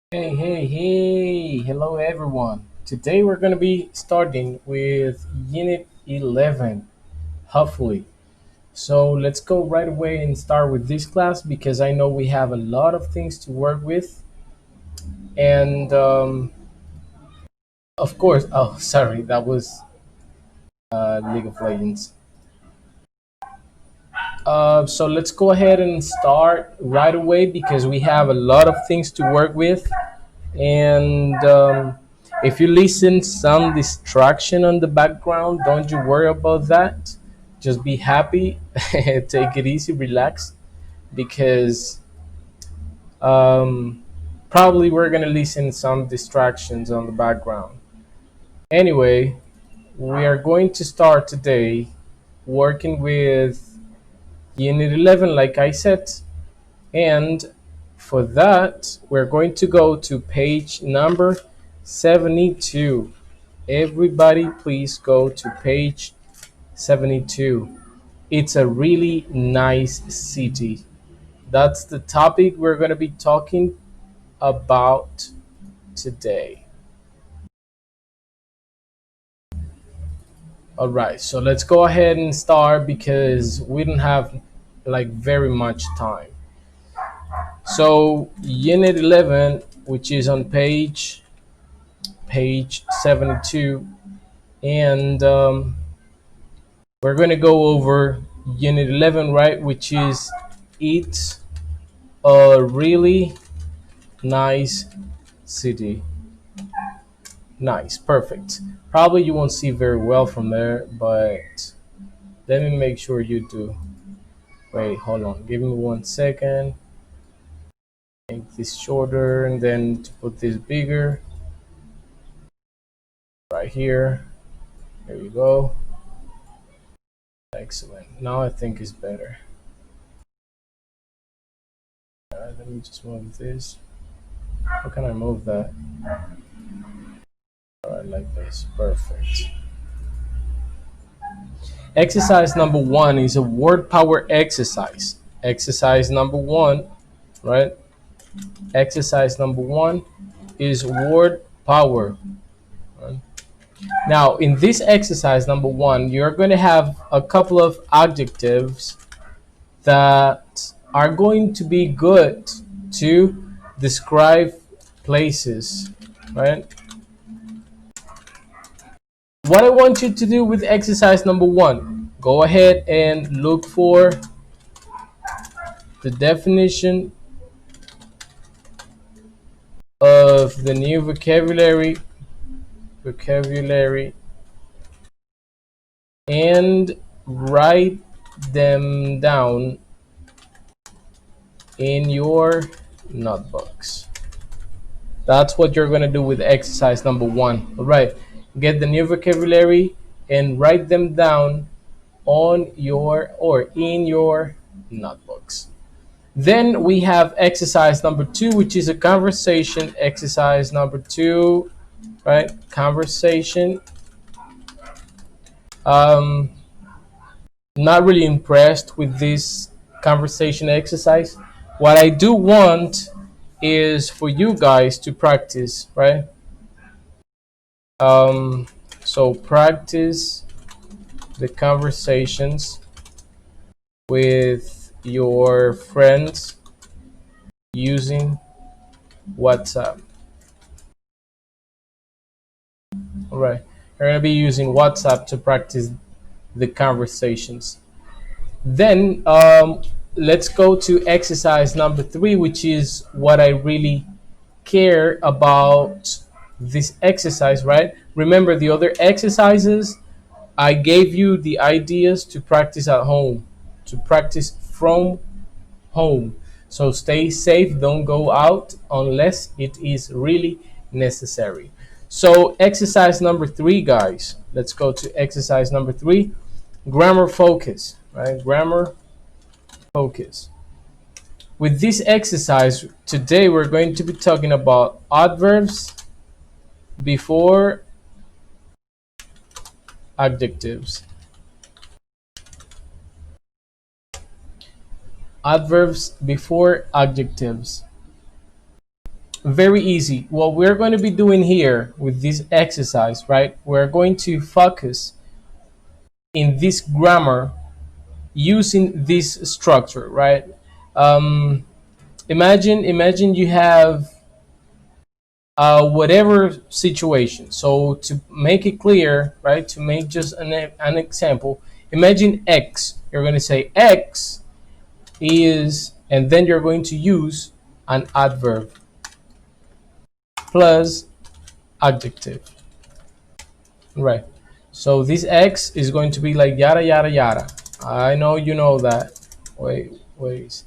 Hey, hey, hey! Hello, everyone. Today we're going to be starting with Unit 11, hopefully. So let's go right away and start with this class because I know we have a lot of things to work with. And of course, oh, sorry, that was League of Legends. So let's go ahead and start right away because we have a lot of things to work with. And if you listen some distraction on the background, don't you worry about that. Just be happy, take it easy, relax, because um, probably we're gonna listen some distractions on the background. Anyway, we are going to start today working with Unit 11, like I said, and for that, we're going to go to page number 72. Everybody, please go to page 72. It's a really nice city. That's the topic we're going to be talking about today. All right, so let's go ahead and start because we don't have like very much time. So, Unit 11, which is on page 72, and we're going to go over Unit 11, right, which is it's a really nice city. Nice, perfect. Probably you won't see very well from there, but let me make sure you do. Wait, hold on. Give me 1 second. Make this shorter and then to put this bigger. Right here. There you go. Excellent. Now I think it's better. All right, let me just move this. How can I move that? All right, like this. Perfect. Exercise number one is a word power exercise. Exercise number one, right? Exercise number one is word power. Right? Now, in this exercise number one, you're going to have a couple of adjectives that are going to be good to describe places, right? What I want you to do with exercise number one, go ahead and look for the definition of the new vocabulary and write them down in your notebooks. That's what you're going to do with exercise number one. All right, get the new vocabulary and write them down on your or in your notebooks. Then we have exercise number two, which is a conversation exercise number two, right? Conversation. Um, Not really impressed with this conversation exercise. What I do want is for you guys to practice, right? Um, so practice the conversations with your friends using WhatsApp. All right, you're gonna be using WhatsApp to practice the conversations. Then let's go to exercise number three, which is what I really care about this exercise, right? Remember the other exercises, I gave you the ideas to practice at home, to practice from home. So stay safe, don't go out unless it is really necessary. So, exercise number three, guys. Let's go to exercise number three, grammar focus, right? Grammar focus. With this exercise, today we're going to be talking about adverbs before adjectives. Adverbs before adjectives. very easy. What we're going to be doing here with this exercise, right? We're going to focus in this grammar using this structure, right? Um, imagine you have whatever situation. So to make it clear, right? To make just an example, imagine X. You're going to say X is, and then you're going to use an adverb plus adjective, right? So this X is going to be like yada yada yada. I know you know that. Wait.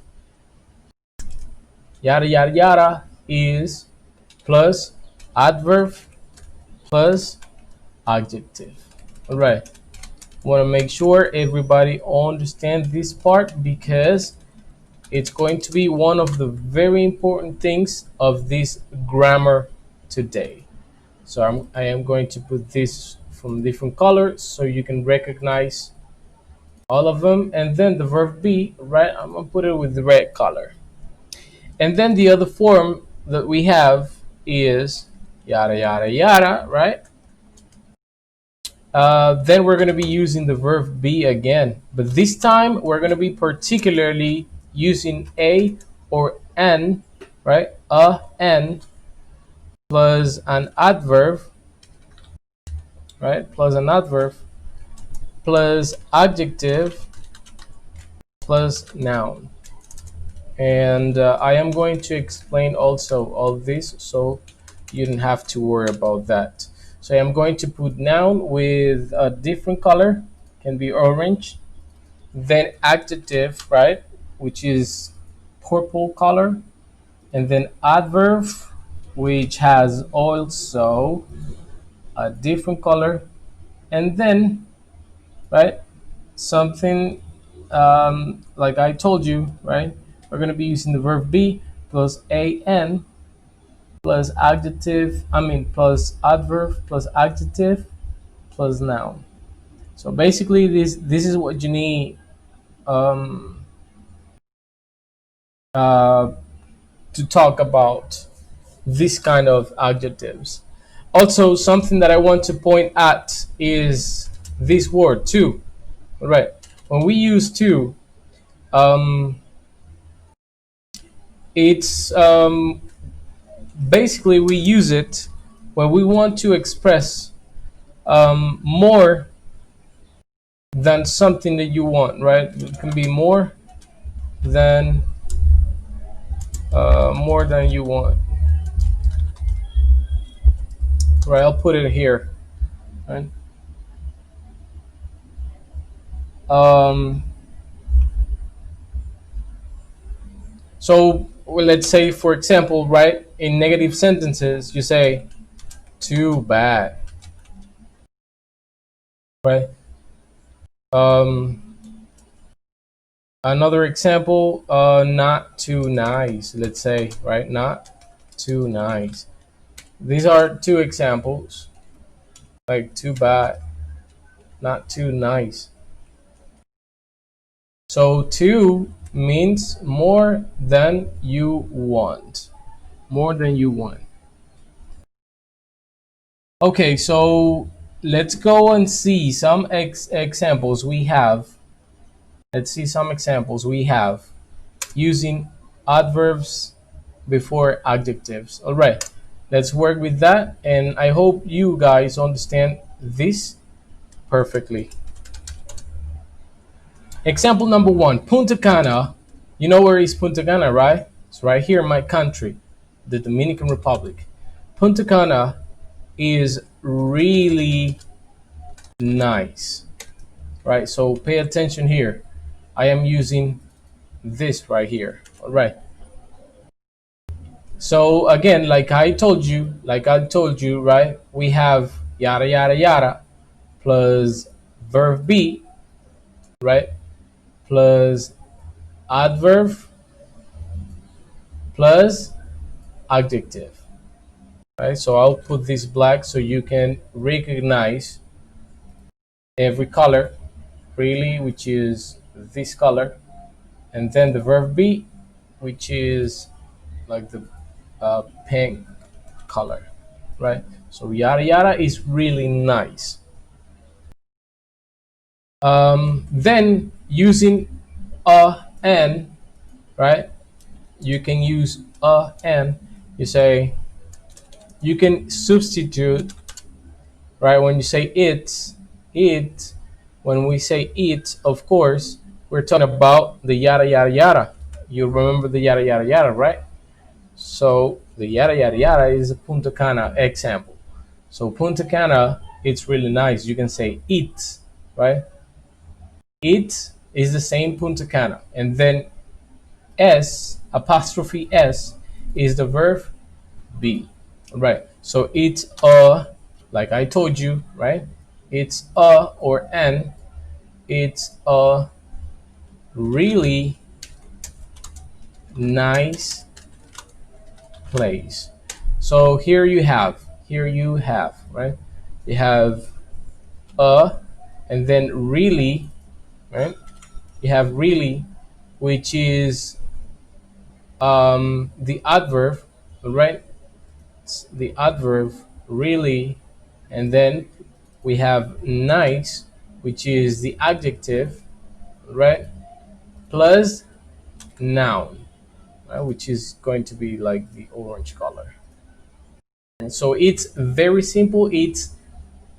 Yada yada yada is plus adverb plus adjective. All right. Want to make sure everybody understand this part because it's going to be one of the very important things of this grammar today. So I am going to put this from different colors so you can recognize all of them. And then the verb be, right, I'm gonna put it with the red color. And then the other form that we have is yada yada yada, right? Then we're going to be using the verb be again, but this time we're going to be particularly using a or an, right? A, an plus an adverb, right? Plus an adverb plus adjective plus noun. And I am going to explain also all this so you don't have to worry about that. So I'm going to put noun with a different color, can be orange, then adjective, right, which is purple color, and then adverb, which has also a different color, and then, right, something like I told you, right, we're going to be using the verb be plus an plus adjective, plus adverb plus adjective plus noun. So basically this is what you need um, uh, to talk about this kind of adjectives. Also, something that I want to point at is this word to. All right, when we use to, um, it's basically we use it when we want to express more than something that you want, right? It can be than more than you want. Right, I'll put it here. Right. Um, so well, let's say, for example, right, in negative sentences, you say too bad, right? Um, Another example, not too nice. Let's say, right, not too nice. These are two examples, like too bad, not too nice. So too means more than you want, more than you want. Okay, so let's go and see some examples we have. Let's see some examples we have using adverbs before adjectives. All right, let's work with that, and I hope you guys understand this perfectly. Example number one, Punta Cana. You know where is Punta Cana, right? It's right here in my country, the Dominican Republic. Punta Cana is really nice, right? So pay attention here. I am using this right here. All right. So again, like I told you, right? We have yada yada yada plus verb be, right? Plus adverb plus adjective, right? So I'll put this black so you can recognize every color, really, which is this color, and then the verb be, which is like the pink color, right? So yada yada is really nice. Then using a and, right? You can use a and. You say you can substitute, right? When you say it, when we say it, of course, we're talking about the yada yada yada. You remember the yada yada yada, right? So the yada yada yada is a Punta Cana example. So Punta Cana, it's really nice. You can say it, right? It is the same Punta Cana, and then S apostrophe S is the verb be, right? So it's a, like I told you, right? It's a or an. It's a really nice place. So here you have, right? You have a, and then really, right? You have really, which is the adverb, right? It's the adverb really, and then we have nice, which is the adjective, right? Plus noun, right? Which is going to be like the orange color. And so it's very simple. It's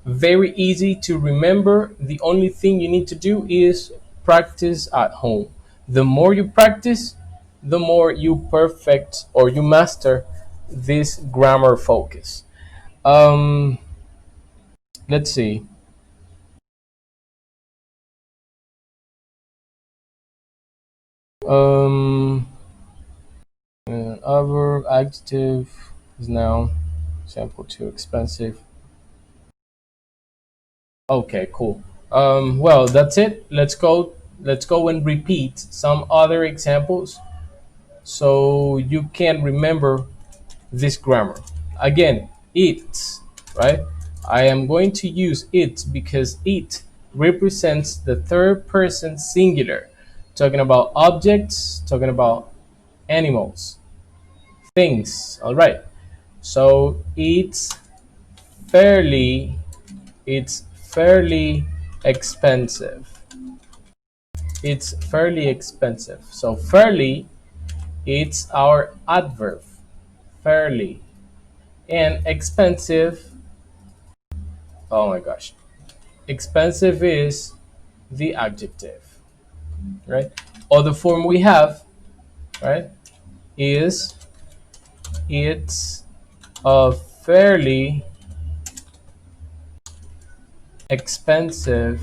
very easy to remember. The only thing you need to do is practice at home. The more you practice, the more you perfect or you master this grammar focus. Um, let's see. Um, Other adjective is noun. Example too expensive. Okay, cool. Well, that's it. Let's go. Let's go and repeat some other examples so you can remember this grammar. Again, it, right? I am going to use it because it represents the third person singular, talking about objects, talking about animals, things. All right. So fairly it's fairly expensive. It's fairly expensive. So fairly, it's our adverb. Fairly. And expensive, oh my gosh. Expensive is the adjective, right? Other form we have, right, is it's a fairly expensive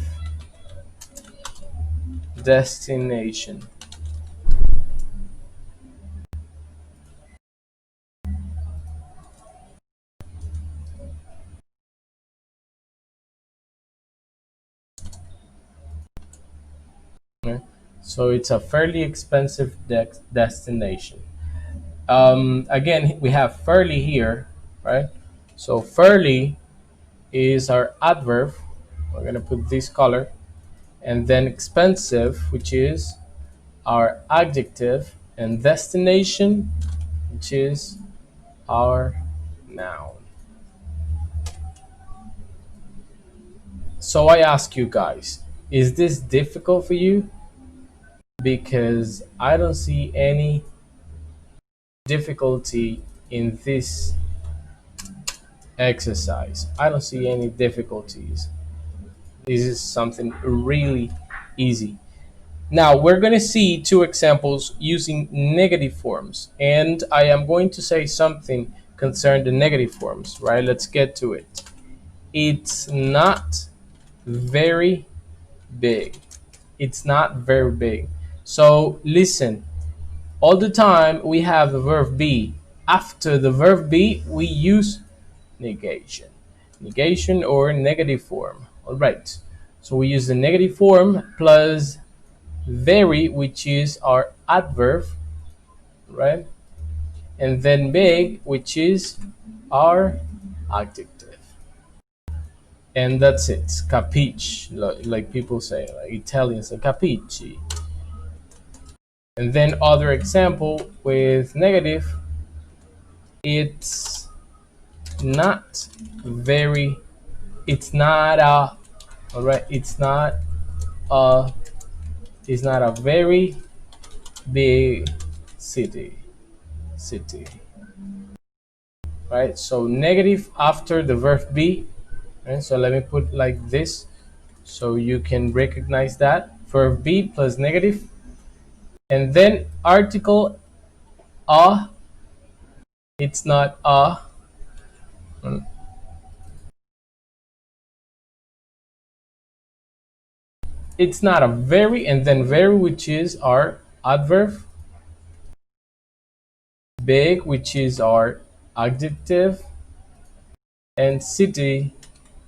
destination. Right? So it's a fairly expensive destination. Again, we have fairly here, right? So fairly is our adverb. We're gonna put this color, and then expensive, which is our adjective, and destination, which is our noun. So I ask you guys, is this difficult for you? Because I don't see any difficulty in this exercise. I don't see any difficulties. This is something really easy. Now we're going to see two examples using negative forms, and I am going to say something concerning the negative forms, right? Let's get to it. It's not very big. It's not very big. So listen, all the time we have the verb be. After the verb be, we use negation. Negation or negative form. All right. So we use the negative form plus very, which is our adverb, right? And then big, which is our adjective. And that's it. Capiche, like people say, like Italians say capici. And then other example with negative, It's not very, it's not a, all right, a, it's not a very big city, right? So negative after the verb be, right? So let me put like this so you can recognize that. Verb be plus negative, and then article a, it's not a, it's not a very, and then very, which is our adverb, big, which is our adjective, and city,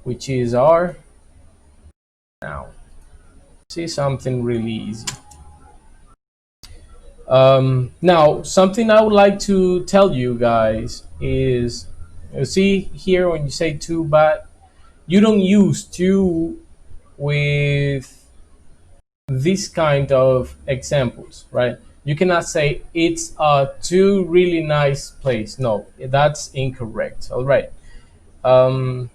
which is our noun. See, something really easy. Now, something I would like to tell you guys is, you see here when you say to, but you don't use to with this kind of examples, right? You cannot say it's a too really nice place. No, that's incorrect. All right. Um,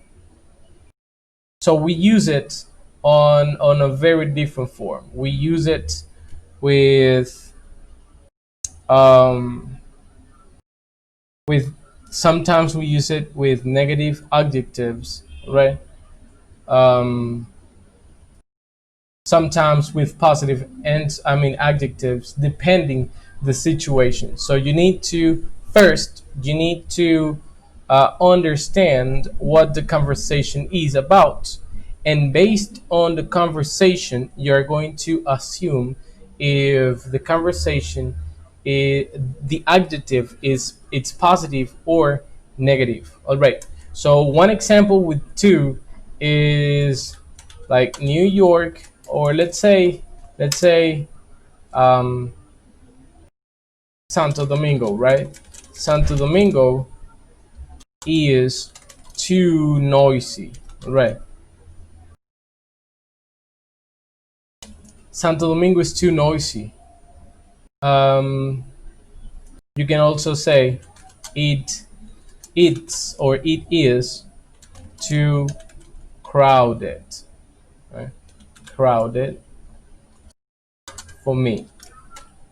so we use it on a very different form. We use it with um, with sometimes we use it with negative adjectives, right? Um, Sometimes with positive and I mean adjectives, depending the situation. So you need to first you need to understand what the conversation is about, and based on the conversation you're going to assume if the conversation is, the adjective is it's positive or negative. All right, so one example with two is like New York, or let's say um, Santo Domingo, right? Santo Domingo is too noisy, right? Santo Domingo is too noisy. Um, you can also say it it is too crowded, right? Crowded for me,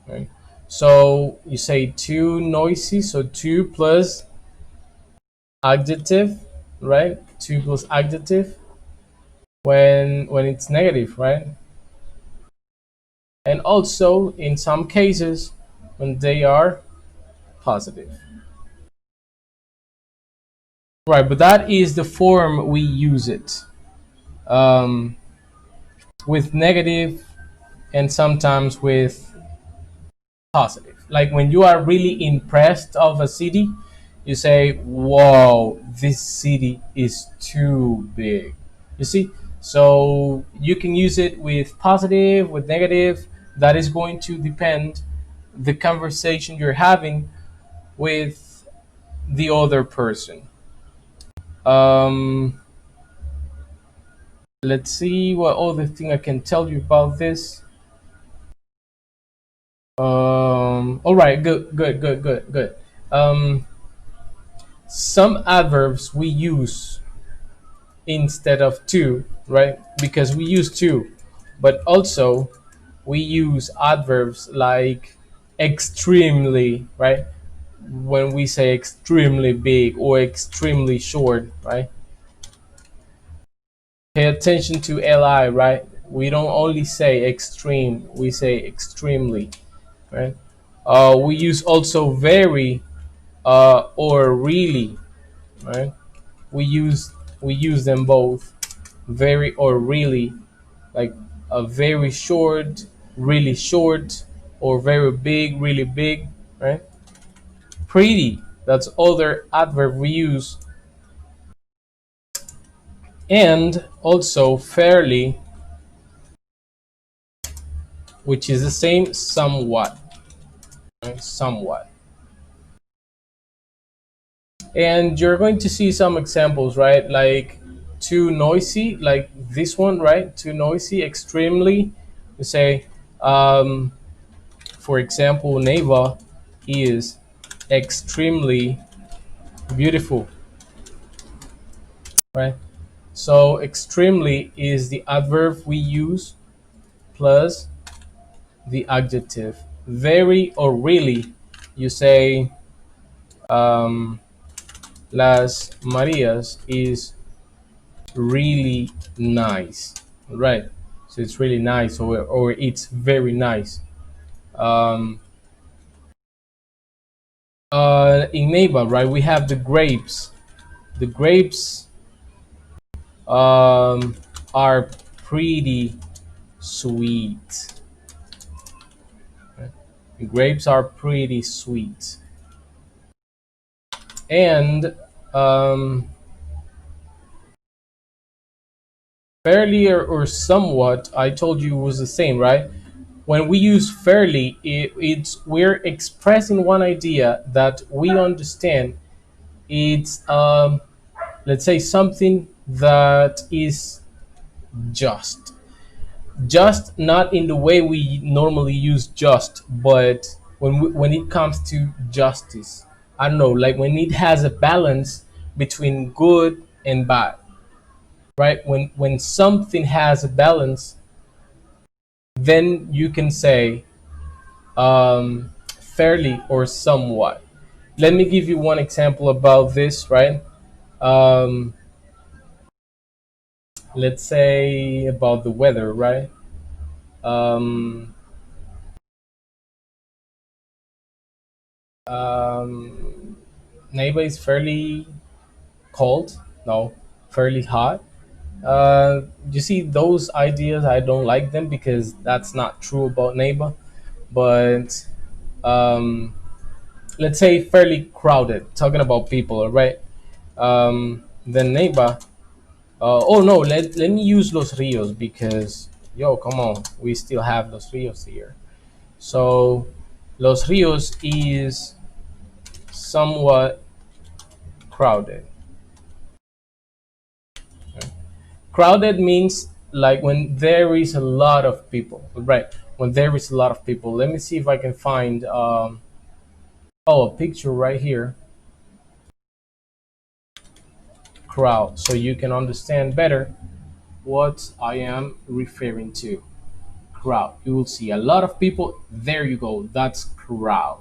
right? So you say too noisy, so two plus adjective, right? Two plus adjective when it's negative, right? And also in some cases when they are positive, right? But that is the form we use it, um, with negative and sometimes with positive. Like when you are really impressed of a city, you say, "Whoa, this city is too big." You see, so you can use it with positive, with negative. That is going to depend the conversation you're having with the other person. Um, let's see what other thing I can tell you about this. All right, good. Um, some adverbs we use instead of to, right? Because we use to, but also we use adverbs like extremely, right? When we say extremely big or extremely short, right? Pay attention to li, right? We don't only say extreme, we say extremely, right? We use also very or really, right? We use we use them both, very or really, like a very short, really short, or very big, really big, right? Pretty, that's other adverb we use, and also fairly, which is the same, somewhat, right? Somewhat. And you're going to see some examples, right? Like too noisy, like this one, right? Too noisy, extremely. You say, for example, Neva is extremely Beautiful, right? So extremely is the adverb we use plus the adjective. Very or really, you say um, Las Marias is really nice, right? So it's really nice, or it's very nice. Um, in Neighbor, right, we have the grapes. The grapes um, are pretty sweet. The grapes are pretty sweet. And um, fairly or somewhat, I told you was the same, right? When we use fairly, it's we're expressing one idea that we understand. It's let's say something that is just, just not in the way we normally use just, but when it comes to justice, I don't know, like when it has a balance between good and bad, right? When something has a balance, then you can say fairly or somewhat. Let me give you one example about this, right? um, let's say about the weather, right? um, um, Neighbor is fairly cold, no, fairly hot. You see, those ideas, I don't like them because that's not true about Neighbor. But um, let's say fairly crowded, talking about people, right? Then Neighbor, oh no, let me use Los Rios because, yo, come on, we still have Los Rios here. So Los Rios is somewhat crowded. Crowded means like when there is a lot of people, right? When there is a lot of people. Let me see if I can find oh, a picture right here. Crowd, so you can understand better what I am referring to. Crowd. You will see a lot of people. There you go. That's crowd,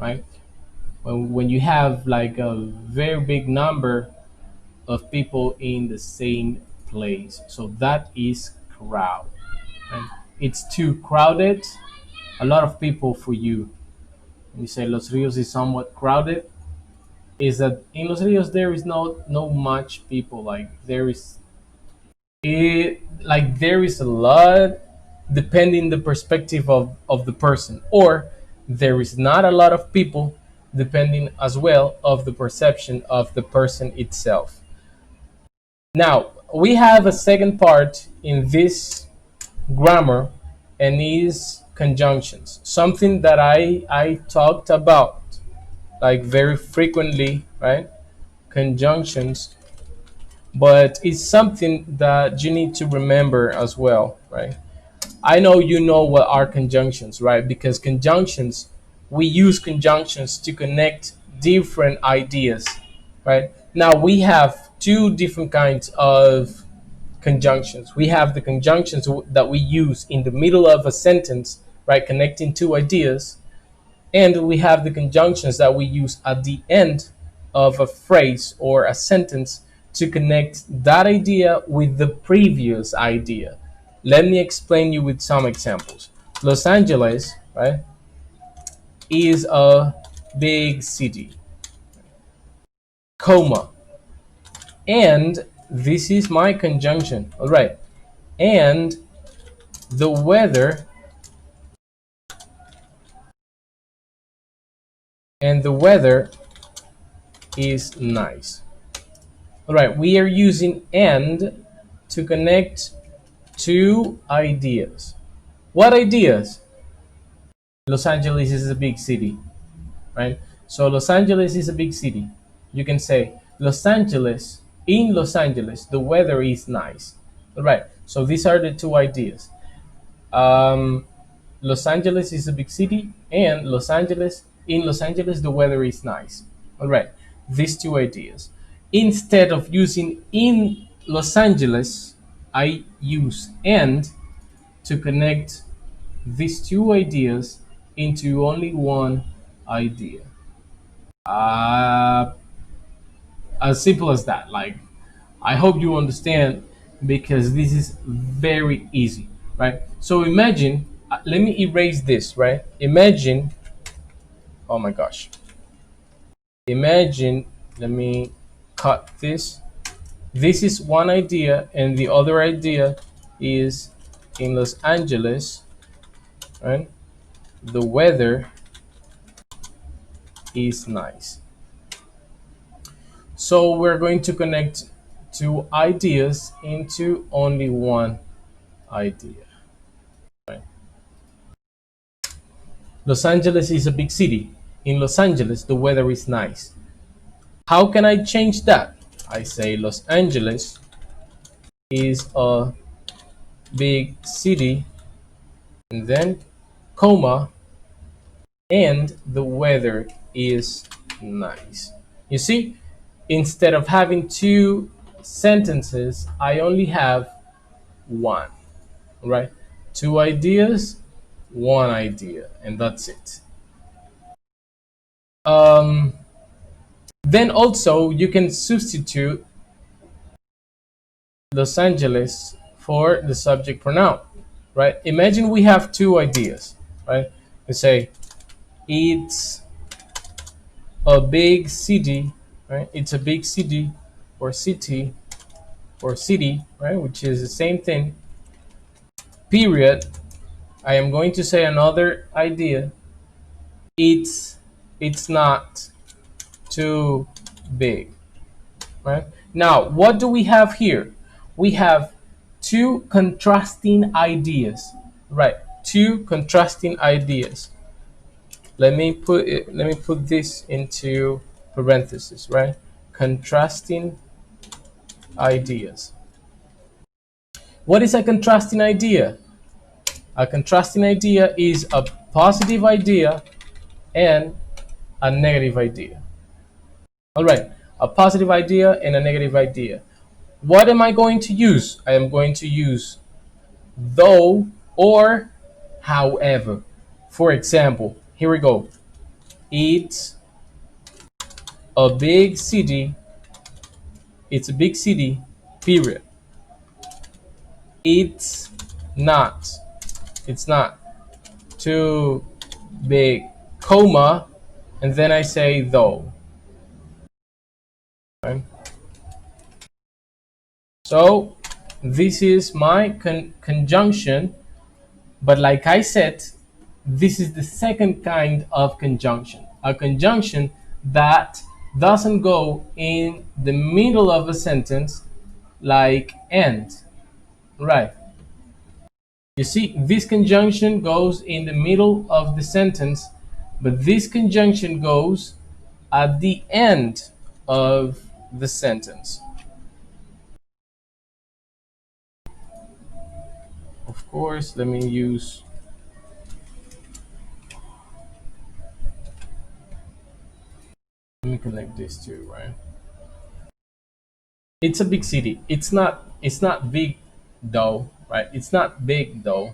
right? When you have like a very big number of people in the same place, so that is crowd. And it's too crowded. A lot of people for you. When you say Los Rios is somewhat crowded, is that in Los Rios there is no much people. Like there is there is a lot, depending the perspective of the person, or there is not a lot of people, depending as well of the perception of the person itself. Now we have a second part in this grammar, and is conjunctions, something that I talked about like very frequently, right? Conjunctions, but it's something that you need to remember as well, right? I know you know what are conjunctions, right? Because conjunctions, we use conjunctions to connect different ideas, right? Now we have two different kinds of conjunctions. We have the conjunctions that we use in the middle of a sentence, right, connecting two ideas, and we have the conjunctions that we use at the end of a phrase or a sentence to connect that idea with the previous idea. Let me explain you with some examples. Los Angeles, right, is a big city, comma, and this is my conjunction, all right, and the weather, and the weather is nice. All right, we are using and to connect two ideas. What ideas? Los Angeles is a big city, right? So Los Angeles is a big city. You can say Los Angeles, in Los Angeles, the weather is nice. All right, so these are the two ideas. Um, Los Angeles is a big city, and Los Angeles, in Los Angeles, the weather is nice. All right. these two ideas. Instead of using in Los Angeles, I use and to connect these two ideas into only one idea. Uh, as simple as that. Like, I hope you understand because this is very easy, right? So imagine, let me erase this, right? Imagine, oh my gosh. Imagine, let me cut this. This is one idea, and the other idea is in Los Angeles, right? The weather is nice. So we're going to connect two ideas into only one idea. Right? Los Angeles is a big city. In Los Angeles, the weather is nice. How can I change that? I say Los Angeles is a big city, and then comma, and the weather is nice. You see, instead of having two sentences, I only have one, right? Two ideas, one idea, and that's it. Um, then also you can substitute Los Angeles for the subject pronoun, right? Imagine we have two ideas, right? We say it's a big city, right? It's a big city or city or city, right? Which is the same thing. Period. I am going to say another idea. It's it's not too big, right? Now, what do we have here? We have two contrasting ideas, right? Two contrasting ideas. Let me put this into parentheses, right? Contrasting ideas. What is a contrasting idea? A contrasting idea is a positive idea and a negative idea. All right, a positive idea and a negative idea. What am I going to use? I am going to use though or however. For example, here we go. It's a big city. It's a big city, period. It's not. It's not too big, comma, and then I say though. Right? So this is my conjunction, but like I said, this is the second kind of conjunction. A conjunction that doesn't go in the middle of a sentence like and, right? You see, this conjunction goes in the middle of the sentence, but this conjunction goes at the end of the sentence. Of course, let me connect these two, right? It's a big city. It's not big though, right? It's not big though.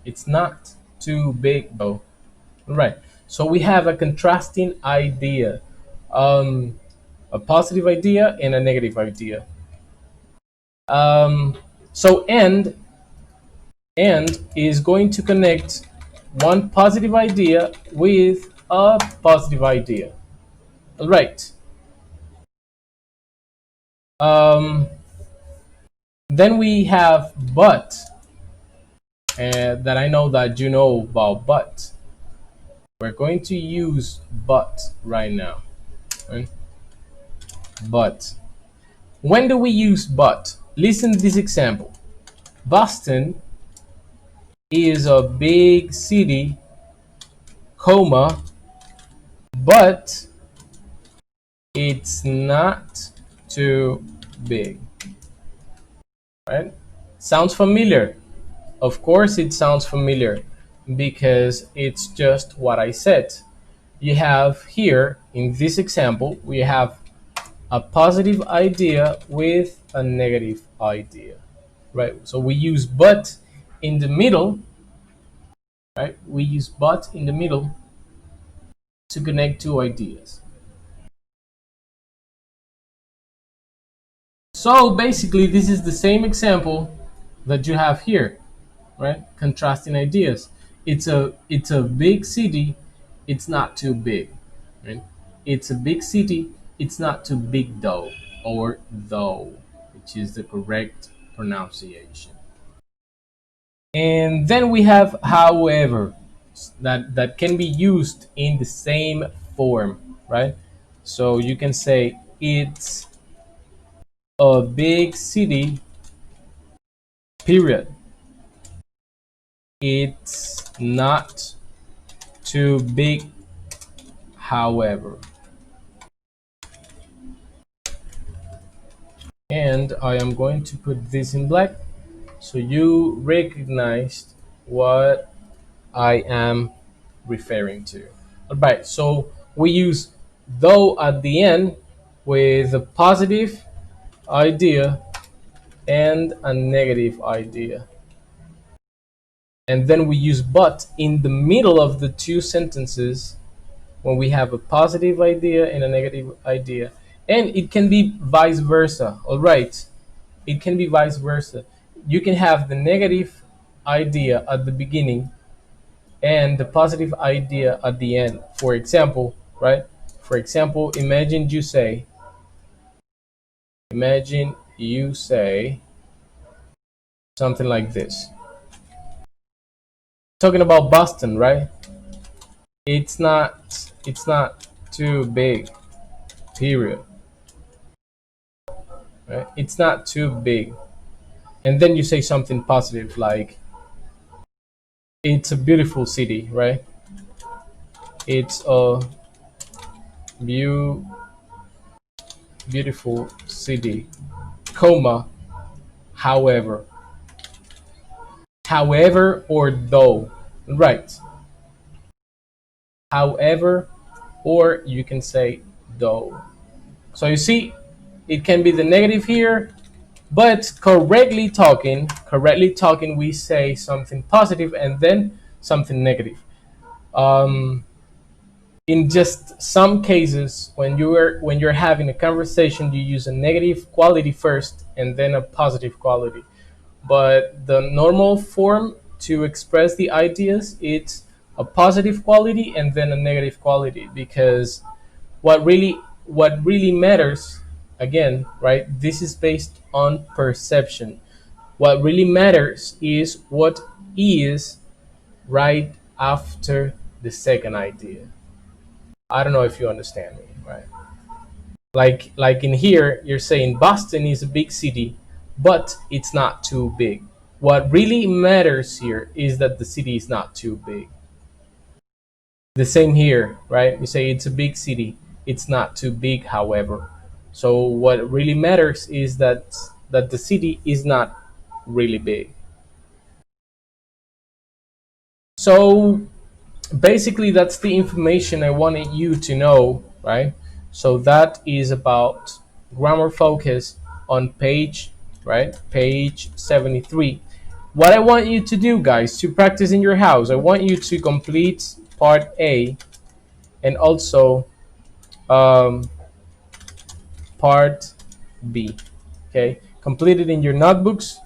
It's not too big though. Right. So we have a contrasting idea, um, a positive idea and a negative idea. Um, so and is going to connect one positive idea with a positive idea. All right. Um, then we have but, that I know that you know about but. We're going to use but right now. Right? But. When do we use but? Listen to this example. Boston is a big city, comma, but it's not too big. Right? Sounds familiar. Of course, it sounds familiar because it's just what I said. You have here in this example, we have a positive idea with a negative idea, right? So we use but in the middle, right? We use but in the middle to connect two ideas. So basically, this is the same example that you have here, right? Contrasting ideas. It's a big city. It's not too big, right? It's a big city. It's not too big though, or though, which is the correct pronunciation. And then we have however, that can be used in the same form, right? So you can say it's a big city, period. It's not too big, however. And I am going to put this in black so you recognized what I am referring to. All right, so we use though at the end with a positive idea and a negative idea. And then we use but in the middle of the two sentences when we have a positive idea and a negative idea. And it can be vice versa. All right, it can be vice versa. You can have the negative idea at the beginning and the positive idea at the end. For example, right? For example, imagine you say something like this. Talking about Boston, right? It's not too big, period. Right? It's not too big. And then you say something positive like it's a beautiful city, right? It's a beau- beautiful city, comma, however. However or though, right? However, or you can say though. So you see, it can be the negative here, but correctly talking, we say something positive and then something negative. Um, in just some cases, when you're having a conversation, you use a negative quality first and then a positive quality. But the normal form to express the ideas, it's a positive quality and then a negative quality, because what really matters, again, right, this is based on perception. What really matters is what is right after the second idea. I don't know if you understand me, right? Like in here, you're saying Boston is a big city, but it's not too big. What really matters here is that the city is not too big. The same here, right? You say it's a big city, it's not too big, however. So what really matters is that the city is not really big. So basically that's the information I wanted you to know, right? So that is about grammar focus on page, right? Page 73. What I want you to do, guys, to practice in your house, I want you to complete part A and also um, part B. Okay, complete it in your notebooks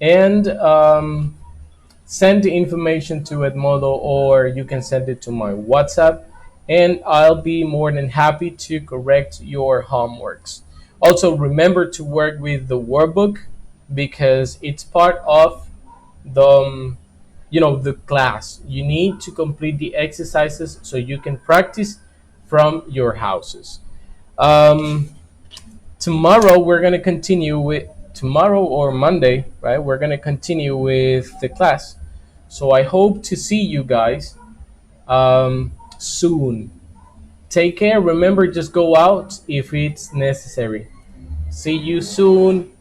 and send the information to Edmodo, or you can send it to my WhatsApp, and I'll be more than happy to correct your homeworks. Also, remember to work with the workbook because it's part of the class. You need to complete the exercises so you can practice from your houses. Um, Tomorrow we're gonna continue with tomorrow or Monday, right? We're gonna continue with the class. So I hope to see you guys soon. Take care. Remember, just go out if it's necessary. See you soon.